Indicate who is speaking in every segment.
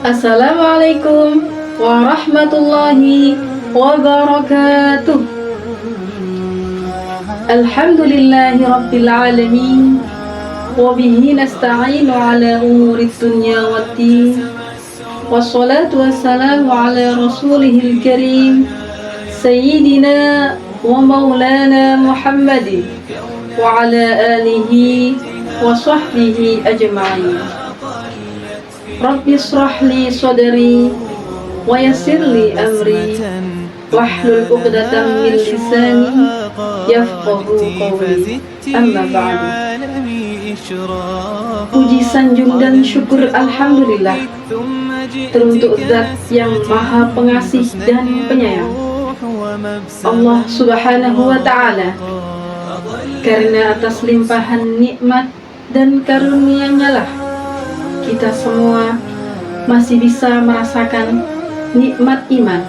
Speaker 1: Assalamualaikum warahmatullahi wabarakatuh. Alhamdulillahi rabbil alamin. Wabihi nasta'inu ala umuri dunya waddin. Wassalatu wassalamu ala rasulihil karim Sayyidina wa maulana Muhammadin wa ala alihi wa sahbihi ajma'in. Rabbi shrah li sadri wa yassir li amri wahlul 'uqdatam min lisani yafqahu qawli. Amma ba'du. Puji sanjung dan syukur alhamdulillah teruntuk Zat yang Maha Pengasih dan Penyayang, Allah Subhanahu wa Ta'ala, karena atas limpahan nikmat dan karunia-Nya lah kita semua masih bisa merasakan nikmat iman,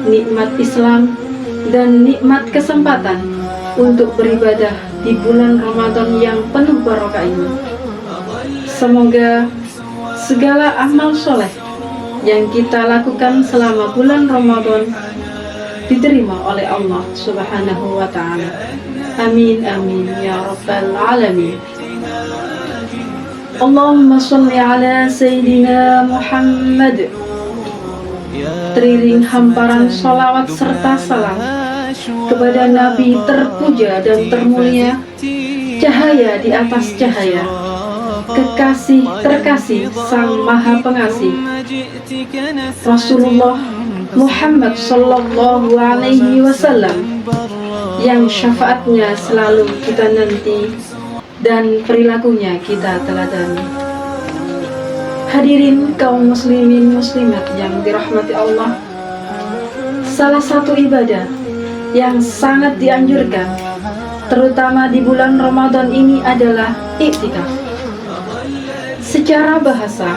Speaker 1: nikmat Islam, dan nikmat kesempatan untuk beribadah di bulan Ramadan yang penuh barokah ini. Semoga segala amal soleh yang kita lakukan selama bulan Ramadan diterima oleh Allah Subhanahu wa Ta'ala. Amin amin ya rabbal alamin. Allahumma sholli ala Sayyidina Muhammad. Teriring hamparan sholawat serta salam kepada Nabi terpuja dan termulia, cahaya di atas cahaya, kekasih terkasih Sang Maha Pengasih, Rasulullah Muhammad Sallallahu Alaihi Wasallam, yang syafaatnya selalu kita nanti dan perilakunya kita teladani. Hadirin kaum muslimin muslimat yang dirahmati Allah, salah satu ibadah yang sangat dianjurkan terutama di bulan Ramadan ini adalah iktikaf. Secara bahasa,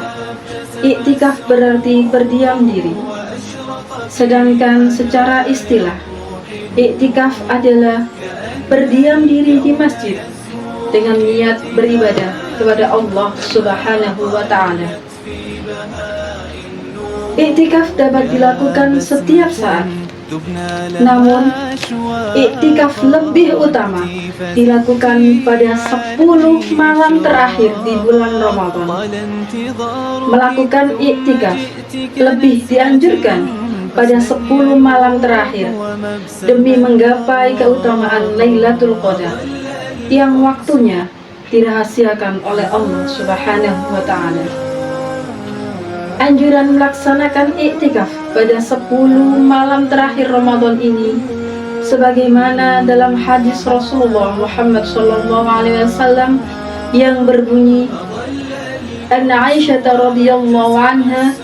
Speaker 1: iktikaf berarti berdiam diri. Sedangkan secara istilah, iktikaf adalah berdiam diri di masjid dengan niat beribadah kepada Allah Subhanahu wa Ta'ala. Iktikaf dapat dilakukan setiap saat, namun iktikaf lebih utama dilakukan pada 10 malam terakhir di bulan Ramadan. Melakukan iktikaf lebih dianjurkan pada 10 malam terakhir demi menggapai keutamaan Lailatul Qadar yang waktunya dirahasiakan oleh Allah Subhanahu wa Ta'ala. Anjuran melaksanakan iktikaf pada 10 malam terakhir Ramadan ini sebagaimana dalam hadis Rasulullah Muhammad sallallahu alaihi wasallam yang berbunyi, Anna Aisyah radhiyallahu anha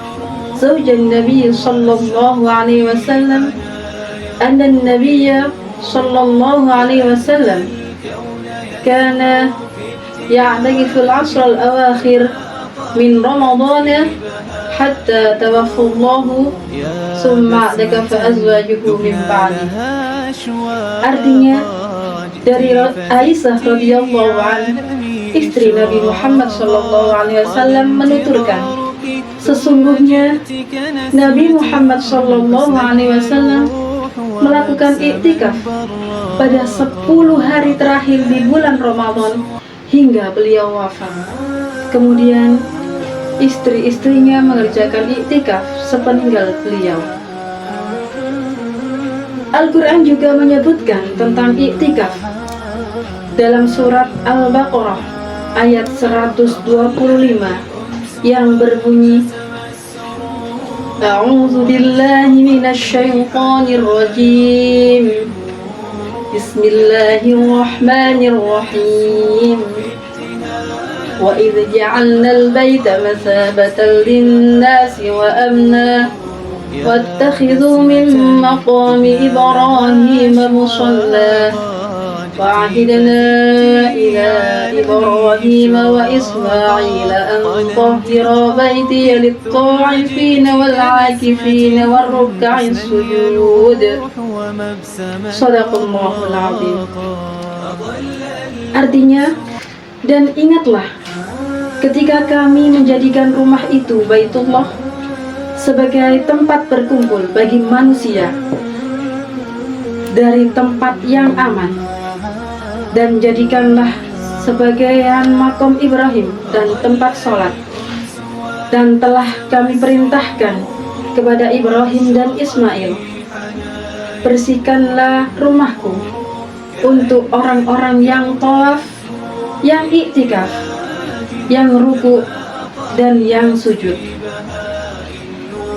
Speaker 1: zaujan Nabi sallallahu alaihi wasallam, anna an-nabiy sallallahu alaihi wasallam kana ya'takifu al-'ashr al-awakhir min Ramadan hatta tawaffahu summa i'takafa azwajuhu min ba'di. Artinya, dari Aisyah radhiyallahu anha, istri Nabi Muhammad sallallahu alaihi wasallam menuturkan, sesungguhnya Nabi Muhammad sallallahu alaihi wasallam melakukan iktikaf pada 10 hari terakhir di bulan Ramadan hingga beliau wafat. Kemudian istri-istrinya mengerjakan iktikaf sepeninggal beliau. Al-Quran juga menyebutkan tentang iktikaf dalam surat Al-Baqarah ayat 125 yang berbunyi, A'udzu billahi minasy syaithanir rajim. Bismillahirrahmanirrahim. Wa idz ja'alnal baita masabatan lin-nasi wa amna wattakhidhu min maqami Ibrahim musalla وعهدنا إلى إبراهيم وإسماعيل أن طهرا بيتي للطائفين والعاكفين والركع السجود. Shadaqallahul Azim. Artinya, dan ingatlah ketika kami menjadikan rumah itu Baitullah sebagai tempat berkumpul bagi manusia dari tempat yang aman, dan jadikanlah sebagian makom Ibrahim dan tempat sholat. Dan telah kami perintahkan kepada Ibrahim dan Ismail, bersihkanlah rumahku untuk orang-orang yang tawaf, yang iktikaf, yang ruku, dan yang sujud.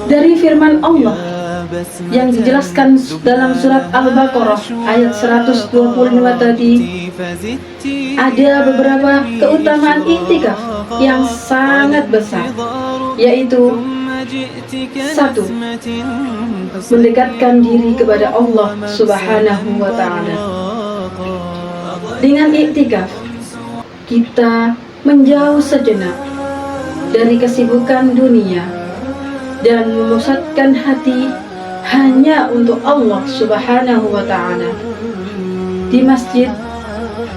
Speaker 1: Dari firman Allah yang dijelaskan dalam surat Al-Baqarah ayat 125 tadi, ada beberapa keutamaan iktikaf yang sangat besar, yaitu 1. Mendekatkan diri kepada Allah Subhanahu wa Ta'ala. Dengan iktikaf, kita menjauh sejenak dari kesibukan dunia dan memusatkan hati hanya untuk Allah Subhanahu wa Ta'ala. Di masjid,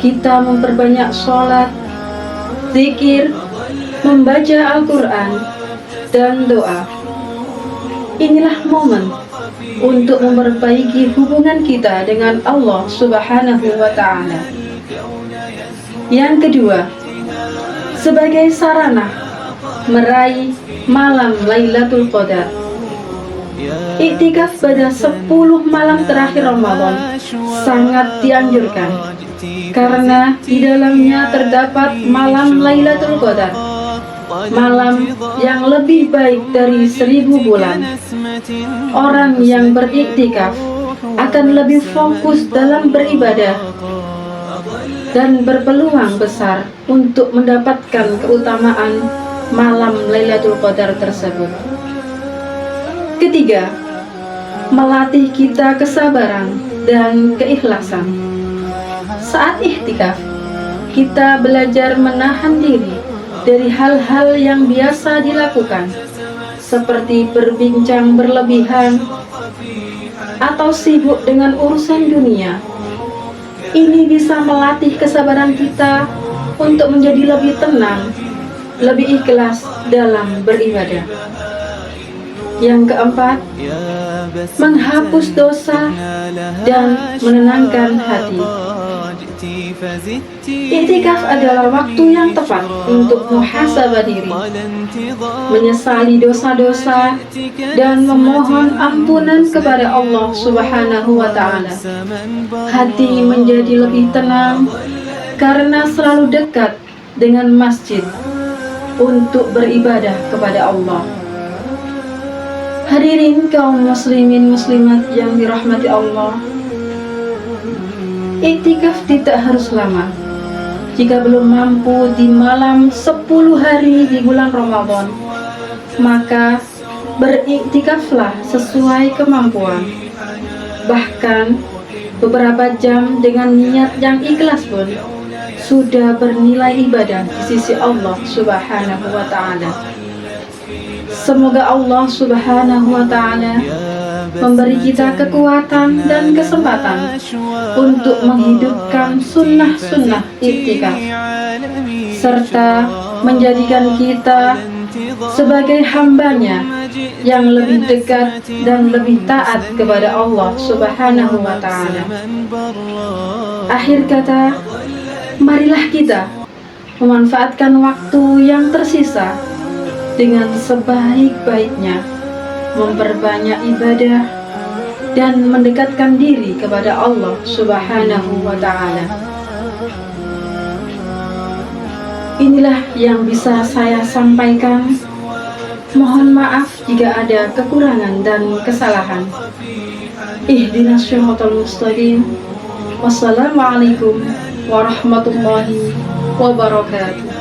Speaker 1: kita memperbanyak sholat, zikir, membaca Al-Quran, dan doa. Inilah momen untuk memperbaiki hubungan kita dengan Allah Subhanahu wa Ta'ala. Yang kedua, sebagai sarana meraih malam Lailatul Qadar. Iktikaf pada 10 malam terakhir Ramadan sangat dianjurkan, karena di dalamnya terdapat malam Lailatul Qadar, malam yang lebih baik dari 1000 bulan. Orang yang beriktikaf akan lebih fokus dalam beribadah dan berpeluang besar untuk mendapatkan keutamaan malam Lailatul Qadar tersebut. Ketiga, melatih kita kesabaran dan keikhlasan. Saat iktikaf, kita belajar menahan diri dari hal-hal yang biasa dilakukan, seperti berbincang berlebihan atau sibuk dengan urusan dunia. Ini bisa melatih kesabaran kita untuk menjadi lebih tenang, lebih ikhlas dalam beribadah. Yang keempat, menghapus dosa dan menenangkan hati. Iktikaf adalah waktu yang tepat untuk muhasabah diri, menyesali dosa-dosa, dan memohon ampunan kepada Allah Subhanahu wa Ta'ala. Hati menjadi lebih tenang karena selalu dekat dengan masjid untuk beribadah kepada Allah. Hadirin kaum muslimin muslimat yang dirahmati Allah, iktikaf tidak harus lama. Jika belum mampu di malam 10 hari di bulan Ramadan, maka beriktikaflah sesuai kemampuan. Bahkan beberapa jam dengan niat yang ikhlas pun sudah bernilai ibadah di sisi Allah Subhanahu wa Ta'ala. Semoga Allah Subhanahu wa Ta'ala memberi kita kekuatan dan kesempatan untuk menghidupkan sunnah-sunnah iktikaf, serta menjadikan kita sebagai hambanya yang lebih dekat dan lebih taat kepada Allah Subhanahu wa Ta'ala. Akhir kata, marilah kita memanfaatkan waktu yang tersisa dengan sebaik-baiknya, memperbanyak ibadah dan mendekatkan diri kepada Allah Subhanahu wa Ta'ala. Inilah yang bisa saya sampaikan. Mohon maaf jika ada kekurangan dan kesalahan. Ihdinas syiratal mustaqim. Wassalamualaikum warahmatullahi wabarakatuh.